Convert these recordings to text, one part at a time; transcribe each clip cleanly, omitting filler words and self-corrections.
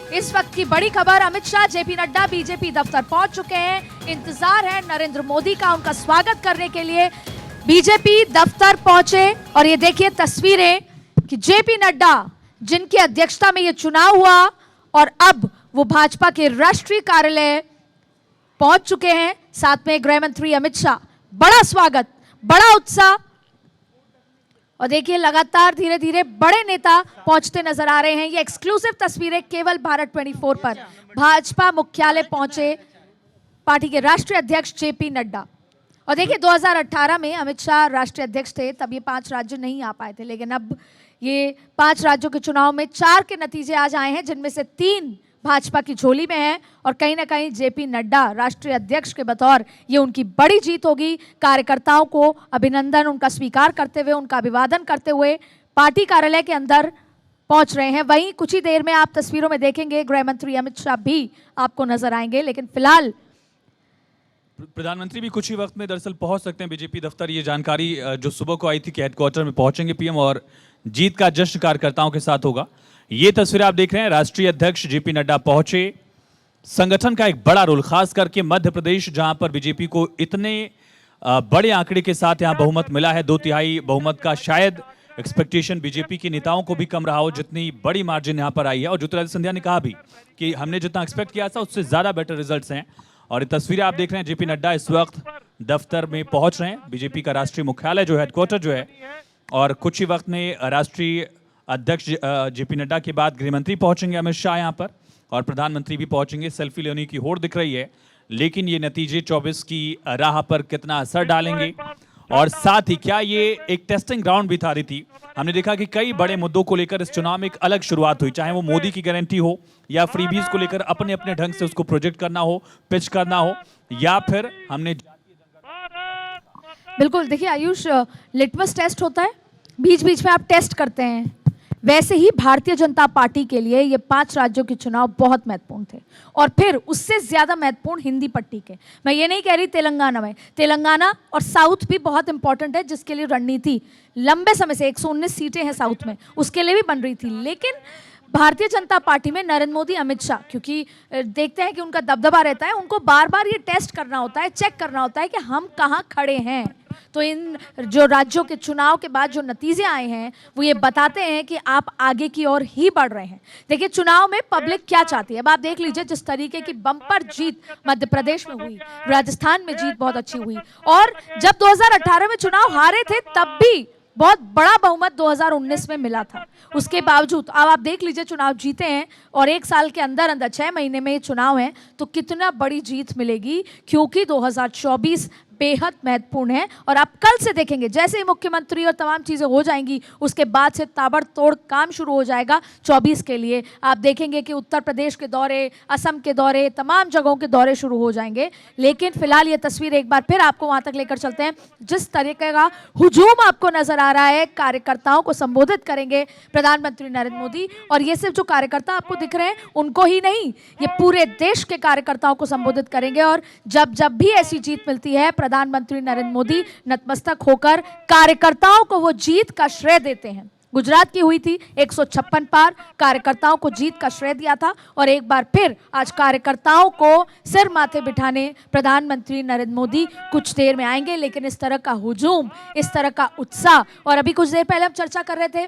इस वक्त की बड़ी खबर, अमित शाह जेपी नड्डा बीजेपी दफ्तर पहुंच चुके हैं। इंतजार है नरेंद्र मोदी का उनका स्वागत करने के लिए। बीजेपी दफ्तर पहुंचे और ये देखिए तस्वीरें कि जेपी नड्डा जिनकी अध्यक्षता में ये चुनाव हुआ और अब वो भाजपा के राष्ट्रीय कार्यालय पहुंच चुके हैं, साथ में गृह मंत्री अमित शाह। बड़ा स्वागत, बड़ा उत्साह और देखिए लगातार धीरे धीरे बड़े नेता पहुंचते नजर आ रहे हैं। ये एक्सक्लूसिव तस्वीरें केवल भारत 24 पर। भाजपा मुख्यालय पहुंचे पार्टी के राष्ट्रीय अध्यक्ष जेपी नड्डा। और देखिए 2018 में अमित शाह राष्ट्रीय अध्यक्ष थे, तब ये 5 राज्य नहीं आ पाए थे, लेकिन अब ये 5 राज्यों के चुनाव में 4 के नतीजे आज आए हैं, जिनमें से 3 भाजपा की झोली में है और कहीं ना कहीं जेपी नड्डा राष्ट्रीय अध्यक्ष के बतौर ये उनकी बड़ी जीत होगी। कार्यकर्ताओं को अभिनंदन उनका स्वीकार करते हुए, उनका अभिवादन करते हुए पार्टी कार्यालय के अंदर पहुंच रहे हैं। वहीं कुछ ही देर में आप तस्वीरों में देखेंगे गृह मंत्री अमित शाह भी आपको नजर आएंगे, लेकिन फिलहाल प्रधानमंत्री भी कुछ ही वक्त में दरअसल पहुंच सकते हैं बीजेपी दफ्तर। ये जानकारी जो सुबह को आई थी कि हेडक्वार्टर में पहुंचेंगे पीएम और जीत का जश्न कार्यकर्ताओं के साथ होगा। ये तस्वीर आप देख रहे हैं, राष्ट्रीय अध्यक्ष जेपी नड्डा पहुंचे। संगठन का एक बड़ा रोल, खास करके मध्य प्रदेश जहां पर बीजेपी को इतने बड़े आंकड़े के साथ यहां बहुमत मिला है, 2/3 बहुमत का शायद एक्सपेक्टेशन बीजेपी के नेताओं को भी कम रहा हो, जितनी बड़ी मार्जिन यहां पर आई है। और ज्योतिरादित्य सिंधिया ने कहा भी कि हमने जितना एक्सपेक्ट किया था उससे ज्यादा बेटर रिजल्ट्स हैं। और ये तस्वीरें आप देख रहे हैं, जेपी नड्डा इस वक्त दफ्तर में पहुंच रहे हैं, बीजेपी का राष्ट्रीय मुख्यालय जो हेडक्वार्टर जो है। और कुछ ही वक्त में राष्ट्रीय अध्यक्ष जेपी नड्डा के बाद गृह मंत्री पहुंचेंगे अमित शाह यहाँ पर, और प्रधानमंत्री भी पहुंचेंगे। सेल्फी लेने की होड़ दिख रही है, लेकिन ये नतीजे 24 की राह पर कितना असर डालेंगे और साथ ही क्या ये एक टेस्टिंग ग्राउंड भी था रही। हमने देखा कि कई बड़े मुद्दों को लेकर इस चुनाव में एक अलग शुरुआत हुई, चाहे वो मोदी की गारंटी हो या फ्रीबीज को लेकर अपने अपने ढंग से उसको प्रोजेक्ट करना हो, पिच करना हो, या फिर हमने बिल्कुल देखिए आयुष, लिटमस टेस्ट होता है, बीच बीच में आप टेस्ट करते हैं, वैसे ही भारतीय जनता पार्टी के लिए ये 5 राज्यों के चुनाव बहुत महत्वपूर्ण थे और फिर उससे ज्यादा महत्वपूर्ण हिंदी पट्टी के। मैं ये नहीं कह रही तेलंगाना और साउथ भी बहुत इंपॉर्टेंट है, जिसके लिए रणनीति लंबे समय से 119 सीटें हैं साउथ में, उसके लिए भी बन रही थी। लेकिन भारतीय जनता पार्टी में नरेंद्र मोदी, अमित शाह, क्योंकि देखते हैं कि उनका दबदबा रहता है, उनको बार बार ये टेस्ट करना होता है, चेक करना होता है कि हम कहाँ खड़े हैं। तो इन जो राज्यों के चुनाव के बाद जो नतीजे आए हैं वो ये बताते हैं कि आप आगे की ओर ही बढ़ रहे हैं। देखिए चुनाव में पब्लिक क्या चाहती है, अब आप देख लीजिए जिस तरीके की बम्पर जीत मध्य प्रदेश में हुई, राजस्थान में जीत बहुत अच्छी हुई, और जब 2018 में चुनाव हारे थे तब भी बहुत बड़ा बहुमत 2019 में मिला था। उसके बावजूद अब आप देख लीजिए चुनाव जीते हैं और 1 साल के अंदर अंदर 6 महीने में ये चुनाव है, तो कितना बड़ी जीत मिलेगी, क्योंकि 2024 बेहद महत्वपूर्ण है। और आप कल से देखेंगे जैसे ही मुख्यमंत्री और तमाम चीज़ें हो जाएंगी, उसके बाद से ताबड़तोड़ काम शुरू हो जाएगा 24 के लिए। आप देखेंगे कि उत्तर प्रदेश के दौरे, असम के दौरे, तमाम जगहों के दौरे शुरू हो जाएंगे। लेकिन फिलहाल ये तस्वीर एक बार फिर आपको वहाँ तक लेकर चलते हैं, जिस तरीके का हुजूम आपको नजर आ रहा है। कार्यकर्ताओं को संबोधित करेंगे प्रधानमंत्री नरेंद्र मोदी, और ये सिर्फ जो कार्यकर्ता आपको दिख रहे हैं उनको ही नहीं, ये पूरे देश के कार्यकर्ताओं को संबोधित करेंगे। और जब भी ऐसी जीत मिलती है, प्रधानमंत्री नरेंद्र मोदी नतमस्तक होकर कार्यकर्ताओं को वो जीत का श्रेय देते हैं। गुजरात की हुई थी 156 पार, कार्यकर्ताओं को जीत का श्रेय दिया था, और एक बार फिर आज कार्यकर्ताओं को सिर माथे बिठाने प्रधानमंत्री नरेंद्र मोदी कुछ देर में आएंगे। लेकिन इस तरह का हुजूम, इस तरह का उत्साह, और अभी कुछ देर पहले हम चर्चा कर रहे थे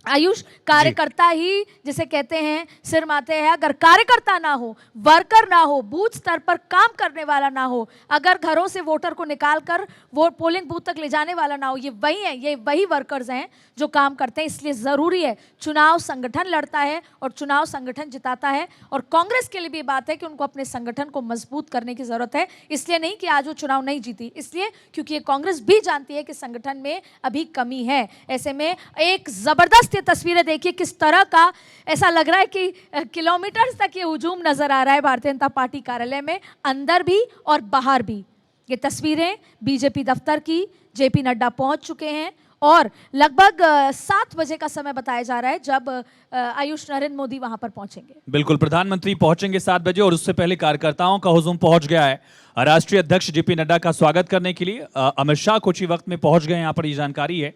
आयुष, कार्यकर्ता ही जिसे कहते हैं सिर माथे है। अगर कार्यकर्ता ना हो, वर्कर ना हो, बूथ स्तर पर काम करने वाला ना हो, अगर घरों से वोटर को निकालकर वो पोलिंग बूथ तक ले जाने वाला ना हो, ये वही है, ये वही वर्कर्स हैं जो काम करते हैं। इसलिए ज़रूरी है, चुनाव संगठन लड़ता है और चुनाव संगठन जिताता है। और कांग्रेस के लिए भी ये बात है कि उनको अपने संगठन को मजबूत करने की ज़रूरत है। इसलिए नहीं कि आज वो चुनाव नहीं जीती, इसलिए क्योंकि ये कांग्रेस भी जानती है कि संगठन में अभी कमी है। ऐसे में एक ज़बरदस्त ये तस्वीरें देखिए, किस तरह का ऐसा लग रहा है कि किलोमीटर तक ये हुजूम नजर आ रहा है भारतीय जनता पार्टी कार्यालय में, अंदर भी और बाहर भी। ये तस्वीरें बीजेपी दफ्तर की, जेपी नड्डा पहुंच चुके हैं और लगभग 7 बजे का समय बताया जा रहा है जब आयुष नरेंद्र मोदी वहां पर पहुंचेंगे। बिल्कुल, प्रधानमंत्री पहुंचेंगे 7 बजे और उससे पहले कार्यकर्ताओं का हुजूम पहुंच गया है राष्ट्रीय अध्यक्ष जेपी नड्डा का स्वागत करने के लिए। अमित शाह कुछ ही वक्त में पहुंच गए, यहाँ पर ये जानकारी है।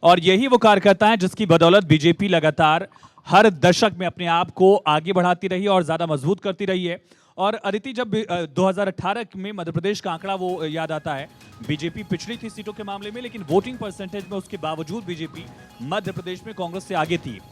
और यही वो कार्यकर्ता हैं जिसकी बदौलत बीजेपी लगातार हर दशक में अपने आप को आगे बढ़ाती रही है और ज्यादा मजबूत करती रही है। और अदिति, जब 2018 में मध्य प्रदेश का आंकड़ा वो याद आता है, बीजेपी पिछड़ी थी सीटों के मामले में, लेकिन वोटिंग परसेंटेज में उसके बावजूद बीजेपी मध्य प्रदेश में कांग्रेस से आगे थी।